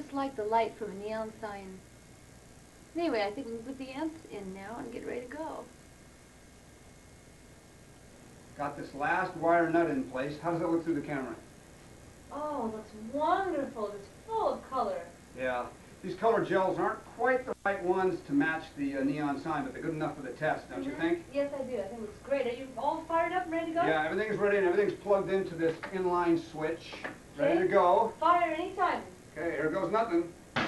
just like the light from a neon sign. Anyway, I think we can put the ants in now and get ready to go. Got this last wire nut in place. How does that look through the camera? Oh, looks wonderful. It's full of color. Yeah. These color gels aren't quite the right ones to match the neon sign, but they're good enough for the test, don't you think? Yes, I do. I think it looks great. Are you all fired up and ready to go? Yeah, everything's ready and everything's plugged into this inline switch. Ready to go. Fire anytime. Okay, here goes nothing. Woo!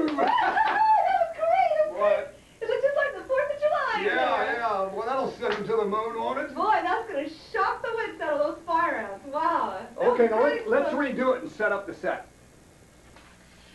That was great! What? It looks just like the 4th of July. Yeah. Well, that'll send them to the moon, won't it? Boy, that's going to shock the wits out of those fire ants. Wow. Okay, now let's redo it and set up the set.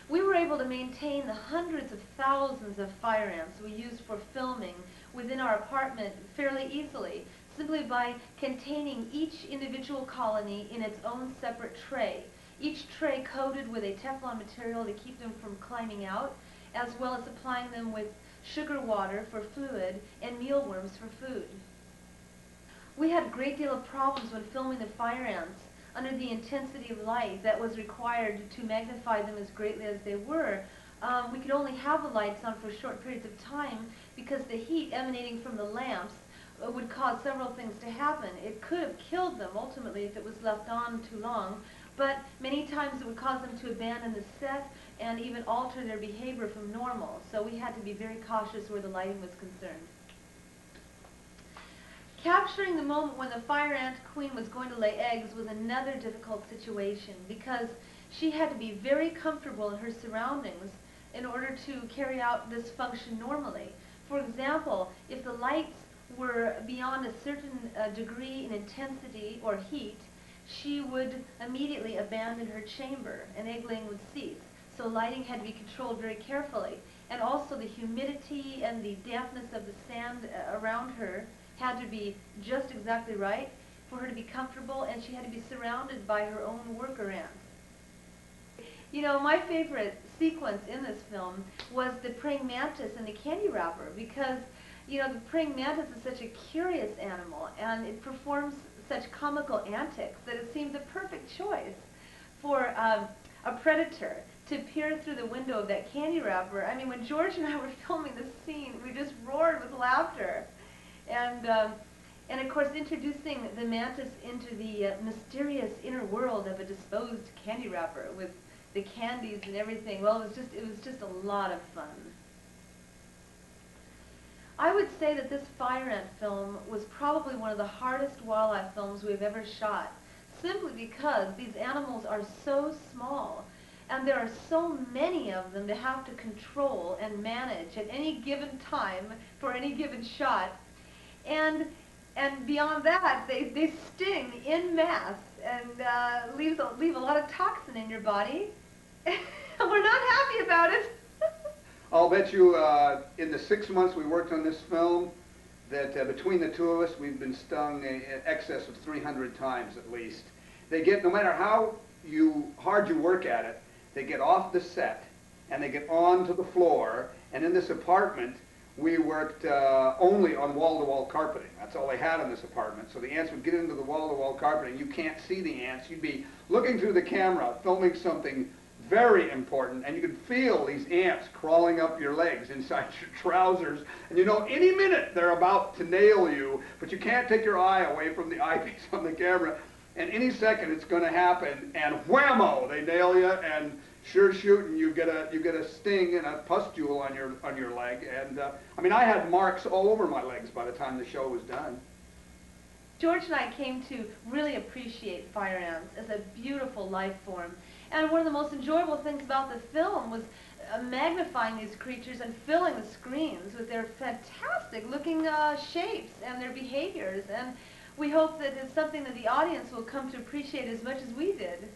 We were able to maintain the hundreds of thousands of fire ants we used for filming within our apartment fairly easily, simply by containing each individual colony in its own separate tray. Each tray coated with a Teflon material to keep them from climbing out, as well as supplying them with sugar water for fluid and mealworms for food. We had a great deal of problems when filming the fire ants under the intensity of light that was required to magnify them as greatly as they were. We could only have the lights on for short periods of time because the heat emanating from the lamps would cause several things to happen. It could have killed them ultimately if it was left on too long, but many times it would cause them to abandon the set and even alter their behavior from normal. So we had to be very cautious where the lighting was concerned. Capturing the moment when the fire ant queen was going to lay eggs was another difficult situation because she had to be very comfortable in her surroundings in order to carry out this function normally. For example, if the lights were beyond a certain degree in intensity or heat, she would immediately abandon her chamber and egg laying would cease. So lighting had to be controlled very carefully. And also the humidity and the dampness of the sand around her had to be just exactly right for her to be comfortable, and she had to be surrounded by her own worker ants. You know, my favorite sequence in this film was the praying mantis and the candy wrapper because, you know, the praying mantis is such a curious animal and it performs such comical antics that it seemed the perfect choice for a predator to peer through the window of that candy wrapper. I mean, when George and I were filming this scene, we just roared with laughter. And of course, introducing the mantis into the mysterious inner world of a disposed candy wrapper with the candies and everything. Well, it was just a lot of fun. I would say that this fire ant film was probably one of the hardest wildlife films we've ever shot, simply because these animals are so small and there are so many of them to have to control and manage at any given time for any given shot. And beyond that, they sting en masse and leave a lot of toxin in your body. We're not happy about it. I'll bet you in the 6 months we worked on this film that between the two of us we've been stung in excess of 300 times at least. They get, no matter how hard you work at it, they get off the set and they get onto the floor, and in this apartment we worked only on wall-to-wall carpeting. That's all they had in this apartment. So the ants would get into the wall-to-wall carpeting. You can't see the ants. You'd be looking through the camera, filming something very important, and you could feel these ants crawling up your legs inside your trousers. And you know, any minute they're about to nail you, but you can't take your eye away from the eyepiece on the camera. And any second it's going to happen, and whammo, they nail you, and sure shooting, you get a sting and a pustule on your leg. And I mean, I had marks all over my legs by the time the show was done. George and I came to really appreciate fire ants as a beautiful life form. And one of the most enjoyable things about the film was magnifying these creatures and filling the screens with their fantastic looking shapes and their behaviors. And we hope that it's something that the audience will come to appreciate as much as we did.